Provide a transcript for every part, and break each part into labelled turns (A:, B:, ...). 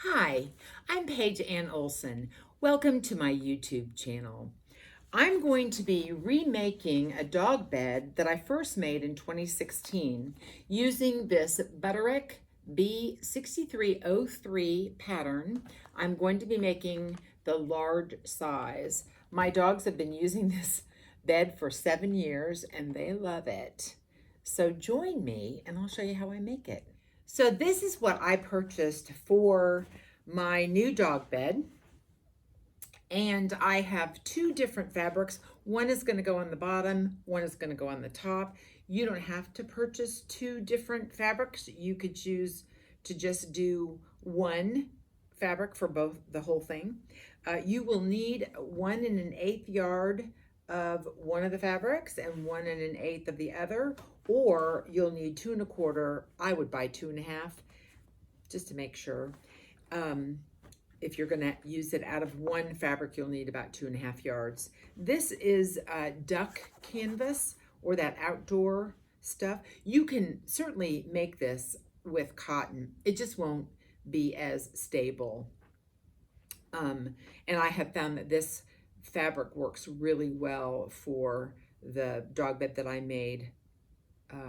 A: Hi, I'm Paige Ann Olson. Welcome to my YouTube channel. I'm going to be remaking a dog bed that I first made in 2016 using this Butterick B6303 pattern. I'm going to be making the large size. My dogs have been using this bed for 7 years and they love it. So join me and I'll show you how I make it. So this is what I purchased for my new dog bed. And I have two different fabrics. One is going to go on the bottom, one is going to go on the top. You don't have to purchase two different fabrics. You could choose to just do one fabric for the whole thing. You will need 1 1/8 yard of one of the fabrics and 1 1/8 of the other, or you'll need 2 1/4. I would buy 2 1/2 just to make sure. If you're going to use it out of one fabric, you'll need about 2 1/2 yards. This is duck canvas or that outdoor stuff. You can certainly make this with cotton. It just won't be as stable. And I have found that this fabric works really well for the dog bed that I made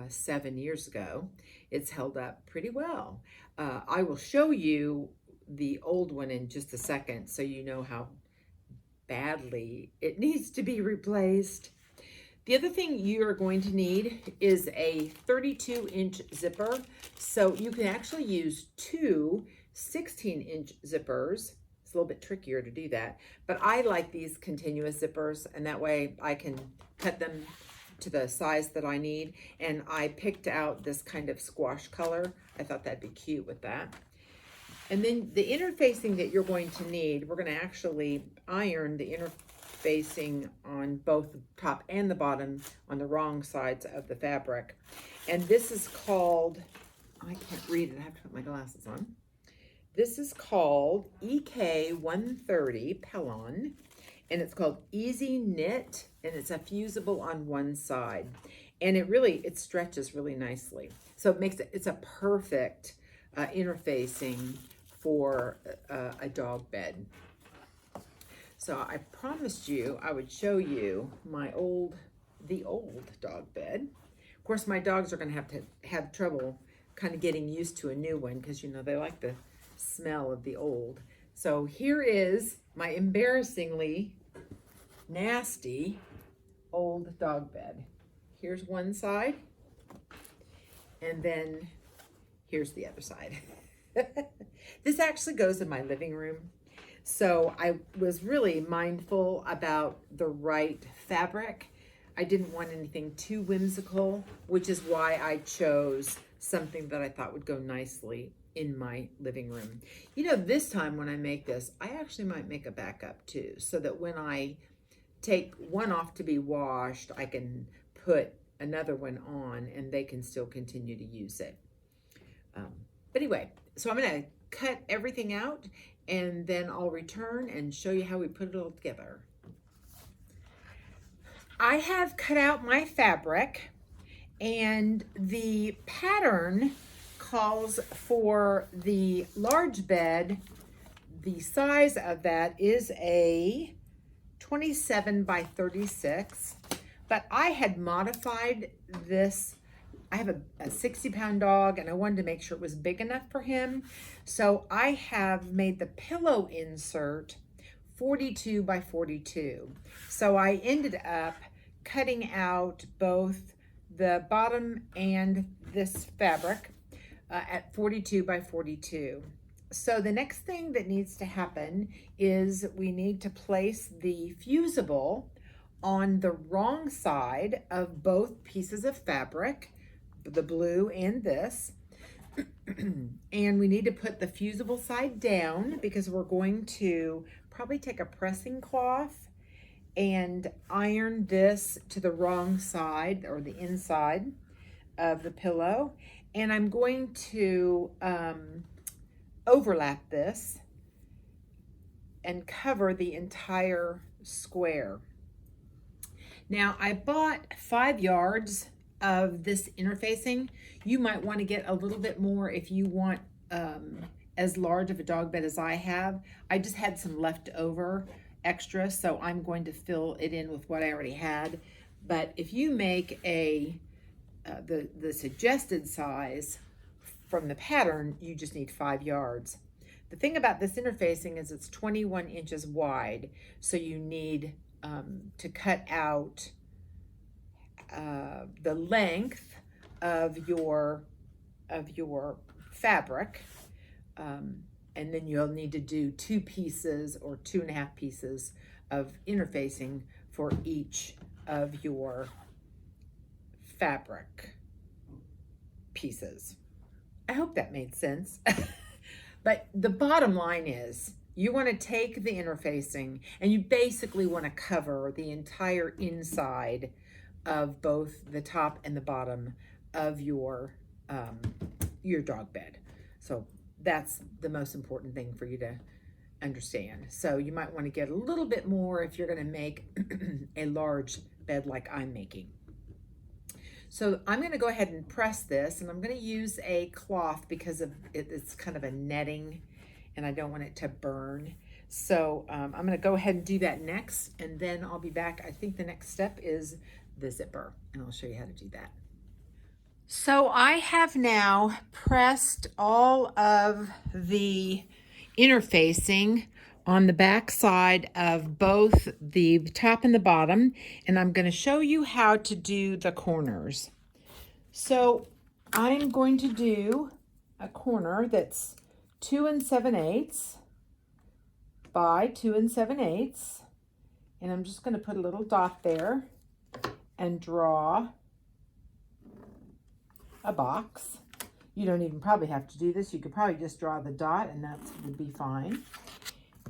A: 7 years ago. It's held up pretty well. I will show you the old one in just a second so you know how badly it needs to be replaced. The other thing you're going to need is a 32-inch zipper. So you can actually use two 16-inch zippers. It's a little bit trickier to do that, but I like these continuous zippers, and that way I can cut them to the size that I need. And I picked out this kind of squash color. I thought that'd be cute with that. And then the interfacing that you're going to need, we're going to actually iron the interfacing on both the top and the bottom on the wrong sides of the fabric. And this is called, I can't read it, I have to put my glasses on. This is called EK130 Pellon, and it's called Easy Knit, and it's a fusible on one side. And it stretches really nicely. So it's a perfect interfacing for a dog bed. So I promised you I would show you the old dog bed. Of course, my dogs are going to have trouble kind of getting used to a new one because, you know, they like the smell of the old. So here is my embarrassingly nasty old dog bed. Here's one side, and then here's the other side. This actually goes in my living room. So I was really mindful about the right fabric. I didn't want anything too whimsical, which is why I chose something that I thought would go nicely in my living room. You know, this time when I make this, I actually might make a backup too, so that when I take one off to be washed, I can put another one on and they can still continue to use it. But anyway, so I'm going to cut everything out and then I'll return and show you how we put it all together. I have cut out my fabric, and the pattern calls for the large bed. The size of that is a 27 by 36, but I had modified this. I have a 60-pound dog, and I wanted to make sure it was big enough for him. So I have made the pillow insert 42 by 42. So I ended up cutting out both the bottom and this fabric at 42 by 42. So the next thing that needs to happen is we need to place the fusible on the wrong side of both pieces of fabric, the blue and this. And we need to put the fusible side down because we're going to probably take a pressing cloth and iron this to the wrong side or the inside of the pillow. And I'm going to overlap this and cover the entire square. Now I bought 5 yards of this interfacing. You might want to get a little bit more if you want as large of a dog bed as I have. I just had some leftover extra, so I'm going to fill it in with what I already had. But if you make the suggested size from the pattern, you just need 5 yards. The thing about this interfacing is it's 21 inches wide, so you need to cut out the length of your fabric, and then you'll need to do 2 pieces or 2.5 pieces of interfacing for each of your fabric pieces. I hope that made sense. But the bottom line is you want to take the interfacing and you basically want to cover the entire inside of both the top and the bottom of your dog bed. So that's the most important thing for you to understand. So you might want to get a little bit more if you're going to make a large bed like I'm making. So I'm going to go ahead and press this, and I'm going to use a cloth because of it's kind of a netting and I don't want it to burn. So I'm going to go ahead and do that next, and then I'll be back. I think the next step is the zipper, and I'll show you how to do that. So I have now pressed all of the interfacing on the back side of both the top and the bottom, and I'm going to show you how to do the corners. So I'm going to do a corner that's 2 7/8 by 2 7/8, and I'm just going to put a little dot there and draw a box. You don't even probably have to do this. You could probably just draw the dot and that would be fine.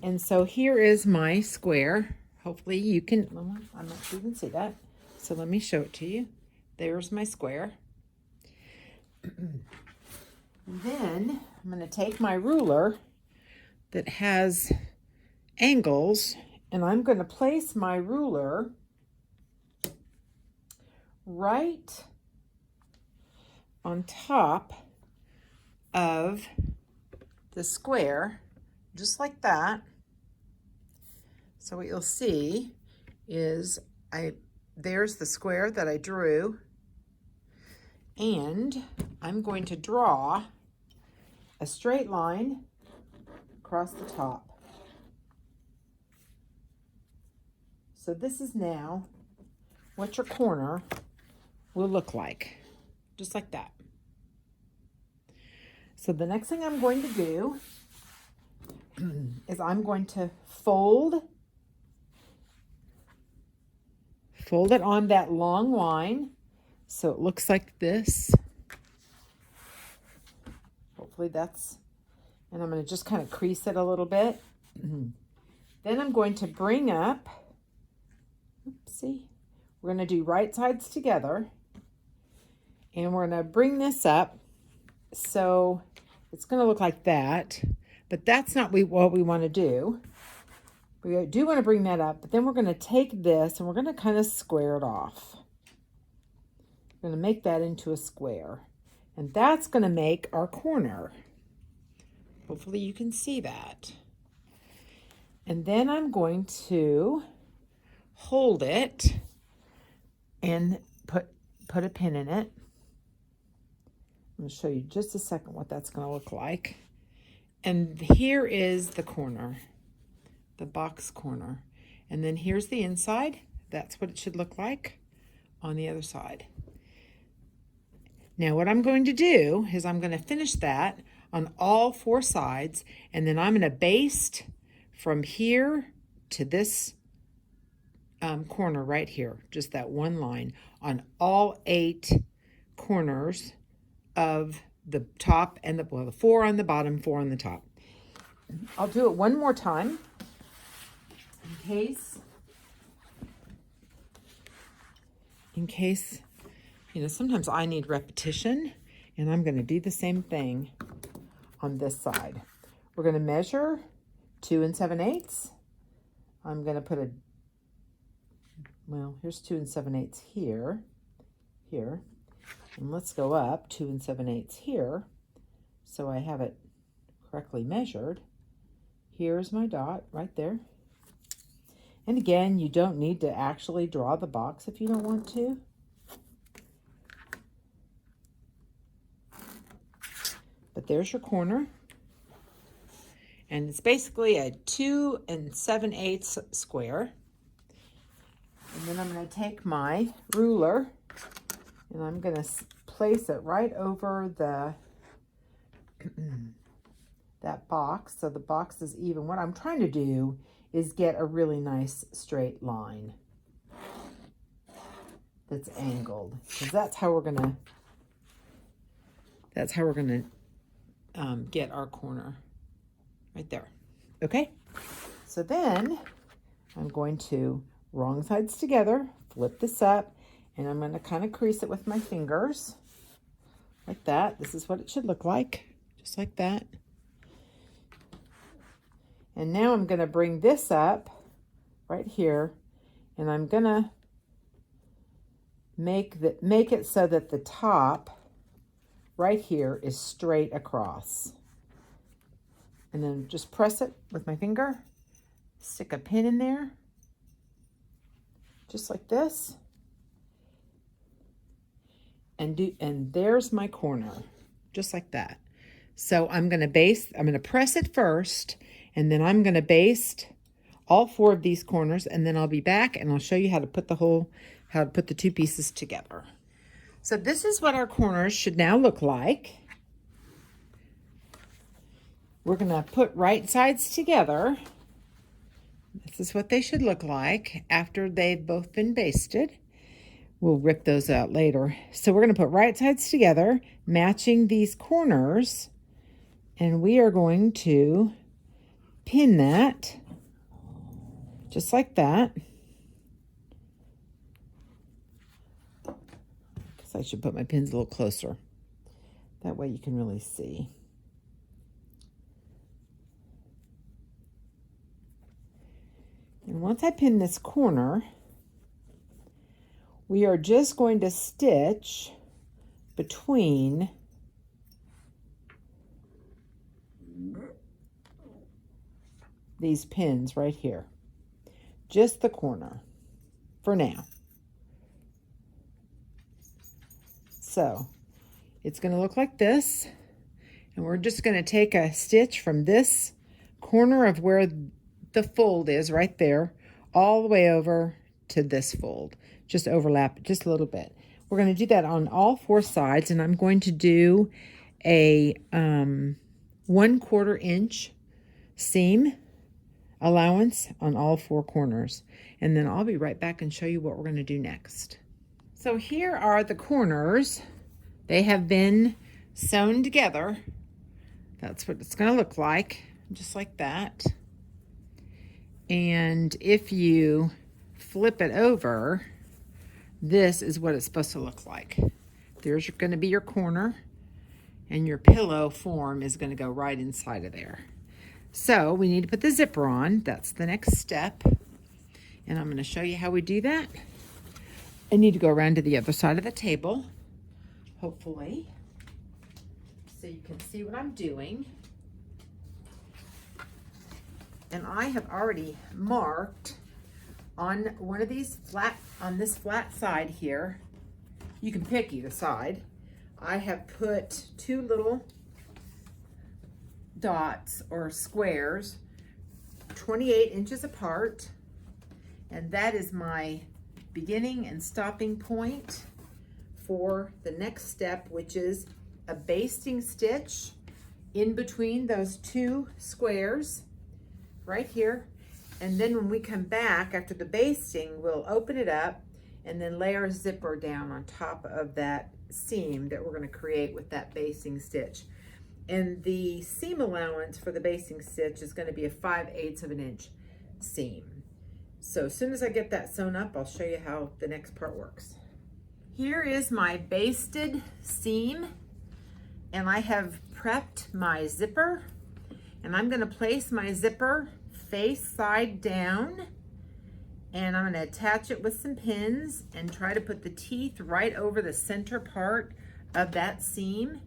A: And so here is my square. Hopefully you can, I'm not sure you can see that. So let me show it to you. There's my square. Then I'm going to take my ruler that has angles, and I'm going to place my ruler right on top of the square, just like that. So what you'll see is there's the square that I drew, and I'm going to draw a straight line across the top. So this is now what your corner will look like, just like that. So the next thing I'm going to do is I'm going to fold it on that long line so it looks like this. Hopefully that's, and I'm going to just kind of crease it a little bit. Then I'm going to bring up, oopsie, we're going to do right sides together, and we're going to bring this up so it's going to look like that, but that's not what we want to do. We do want to bring that up, but then we're going to take this and we're going to kind of square it off. We're going to make that into a square, and that's going to make our corner. Hopefully you can see that. And then I'm going to hold it and put a pin in it. I'm going to show you just a second what that's going to look like. And here is the corner, the box corner. And then here's the inside. That's what it should look like on the other side. Now what I'm going to do is I'm going to finish that on all 4 sides, and then I'm going to baste from here to this corner right here, just that one line on all 8 corners of the top and the 4 on the bottom, 4 on the top. I'll do it one more time in case, you know, sometimes I need repetition, and I'm going to do the same thing on this side. We're going to measure 2 7/8. I'm going to put here's 2 7/8 here, and let's go up 2 7/8 here. So I have it
B: correctly measured. Here's my dot right there. And again, you don't need to actually draw the box if you don't want to. But there's your corner. And it's basically a 2 7/8 square. And then I'm going to take my ruler and I'm going to place it right over the that box, so the box is even. What I'm trying to do is get a really nice straight line that's angled, because that's how we're gonna get our corner right there. Okay, so then I'm going to wrong sides together, flip this up, and I'm going to kind of crease it with my fingers like that. This is what it should look like, just like that. And now I'm going to bring this up right here, and I'm going to make it so that the top right here is straight across. And then just press it with my finger, stick a pin in there, just like this. And there's my corner, just like that. So I'm going to press it first, and then I'm going to baste all 4 of these corners, and then I'll be back and I'll show you how to put the 2 pieces together. So this is what our corners should now look like. We're going to put right sides together. This is what they should look like after they've both been basted. We'll rip those out later. So we're going to put right sides together, matching these corners, and we are going to pin that just like that. I guess I should put my pins a little closer. That way you can really see. And once I pin this corner, we are just going to stitch between these pins right here. Just the corner for now. So it's going to look like this. And we're just going to take a stitch from this corner of where the fold is right there, all the way over to this fold. Just overlap it just a little bit. We're going to do that on all 4 sides, and I'm going to do a 1/4 inch seam allowance on all 4 corners. And then I'll be right back and show you what we're going to do next. So here are the corners. They have been sewn together. That's what it's going to look like, just like that. And if you flip it over, this is what it's supposed to look like. There's going to be your corner, and your pillow form is going to go right inside of there. So we need to put the zipper on. That's the next step. And I'm going to show you how we do that. I need to go around to the other side of the table, hopefully, so you can see what I'm doing. And I have already marked on one of these on this flat side here. You can pick either side. I have put 2 little dots or squares 28 inches apart, and that is my beginning and stopping point for the next step, which is a basting stitch in between those 2 squares right here. And then when we come back after the basting, we'll open it up and then lay our zipper down on top of that seam that we're going to create with that basting stitch. And the seam allowance for the basting stitch is going to be a 5/8 of an inch seam. So as soon as I get that sewn up, I'll show you how the next part works. Here is my basted seam, and I have prepped my zipper, and I'm going to place my zipper face side down, and I'm going to attach it with some pins and try to put the teeth right over the center part of that seam,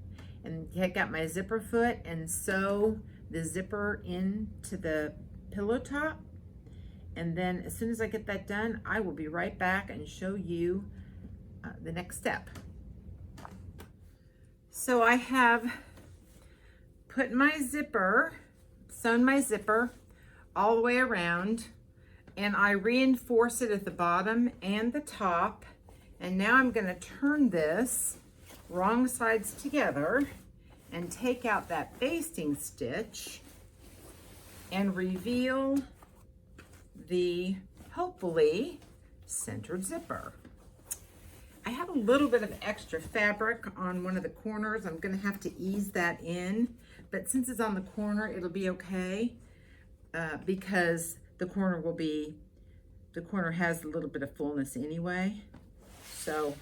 B: and take out my zipper foot and sew the zipper into the pillow top. And then as soon as I get that done, I will be right back and show you the next step. So I have put my zipper, sewn my zipper all the way around, and I reinforce it at the bottom and the top. And now I'm going to turn this wrong sides together and take out that basting stitch and reveal the hopefully centered zipper. I have a little bit of extra fabric on one of the corners. I'm going to have to ease that in, but since it's on the corner, it'll be okay because the corner has a little bit of fullness anyway, so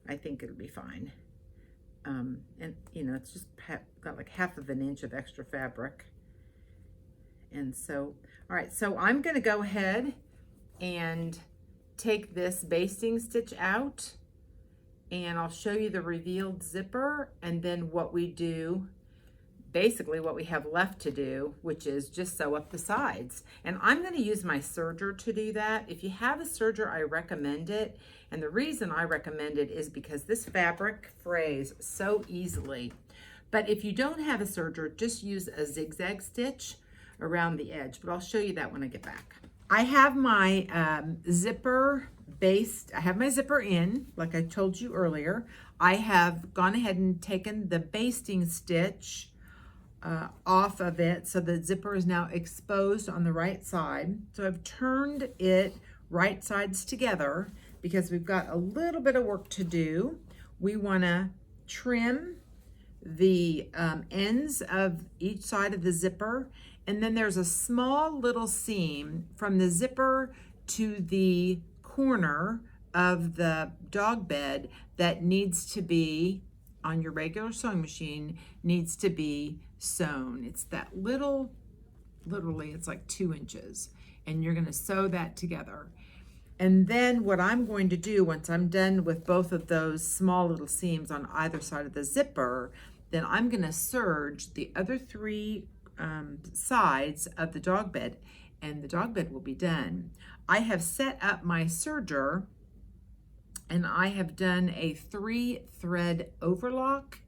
B: I think it'll be fine. And you know, it's just got like 1/2 inch of extra fabric. And so, all right, so I'm going to go ahead and take this basting stitch out, and I'll show you the revealed zipper, and then what we do, basically what we have left to do, which is just sew up the sides. And I'm going to use my serger to do that. If you have a serger, I recommend it. And the reason I recommend it is because this fabric frays so easily. But if you don't have a serger, just use a zigzag stitch around the edge, but I'll show you that when I get back. I have my zipper in, like I told you earlier. I have gone ahead and taken the basting stitch off of it, so the zipper is now exposed on the right side. So I've turned it right sides together because we've got a little bit of work to do. We want to trim the ends of each side of the zipper, and then there's a small little seam from the zipper to the corner of the dog bed that needs to be, on your regular sewing machine, needs to be sewn. It's that little, literally it's like 2 inches, and you're going to sew that together. And then what I'm going to do once I'm done with both of those small little seams on either side of the zipper, then I'm going to serge the other 3 sides of the dog bed, and the dog bed will be done. I have set up my serger, and I have done a 3-thread overlock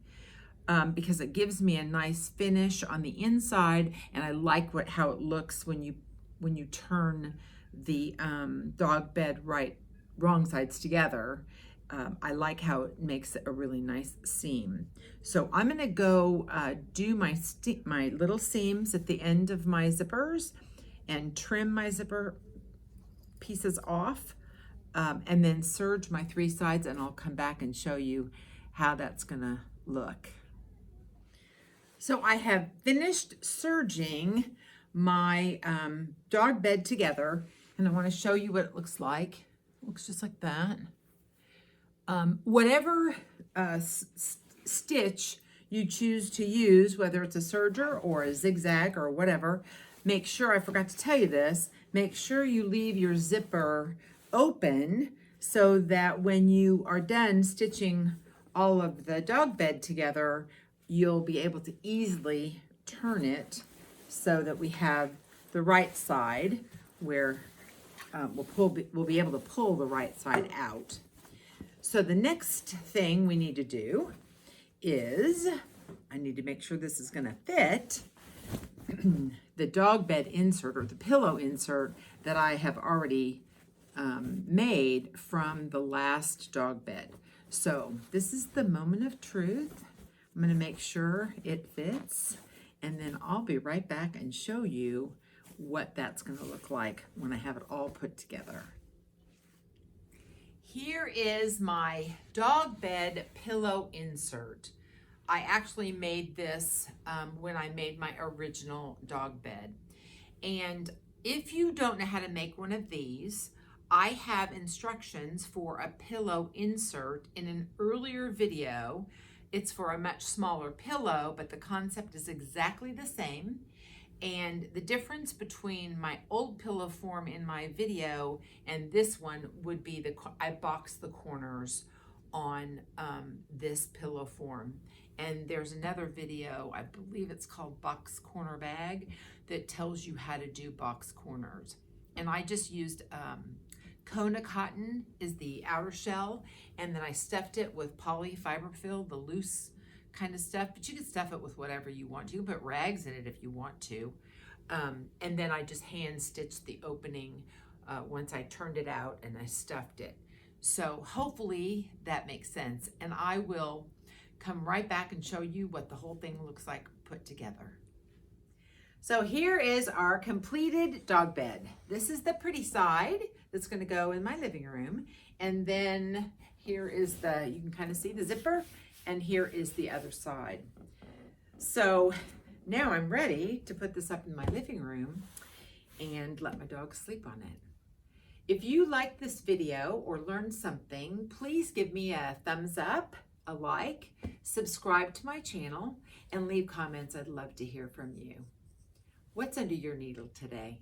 B: because it gives me a nice finish on the inside, and I like how it looks when you turn the dog bed wrong sides together. I like how it makes a really nice seam. So I'm going to go do my little seams at the end of my zippers and trim my zipper pieces off, and then serge my 3 sides, and I'll come back and show you how that's going to look. So I have finished serging my dog bed together, and I want to show you what it looks like. It looks just like that. Whatever stitch you choose to use, whether it's a serger or a zigzag or whatever, make sure, I forgot to tell you this, make sure you leave your zipper open so that when you are done stitching all of the dog bed together, you'll be able to easily turn it so that we have the right side where we'll be able to pull the right side out. So the next thing we need to do is, I need to make sure this is going to fit the dog bed insert, or the pillow insert that I have already made from the last dog bed. So this is the moment of truth. I'm going to make sure it fits, and then I'll be right back and show you what that's going to look like when I have it all put together. Here is my dog bed pillow insert. I actually made this when I made my original dog bed. And if you don't know how to make one of these, I have instructions for a pillow insert in an earlier video. It's for a much smaller pillow, but the concept is exactly the same. And the difference between my old pillow form in my video and this one would be I boxed the corners on this pillow form. And there's another video, I believe it's called Box Corner Bag, that tells you how to do box corners. And I just used Kona cotton is the outer shell, and then I stuffed it with poly fiberfill, the loose kind of stuff, but you can stuff it with whatever you want to. You can put rags in it if you want to. And then I just hand stitched the opening once I turned it out and I stuffed it. So hopefully that makes sense. And I will come right back and show you what the whole thing looks like put together. So here is our completed dog bed. This is the pretty side that's going to go in my living room. And then here is the, you can kind of see the zipper, and here is the other side. So now I'm ready to put this up in my living room and let my dog sleep on it. If you like this video or learned something, please give me a thumbs up, a like, subscribe to my channel, and leave comments. I'd love to hear from you. What's under your needle today?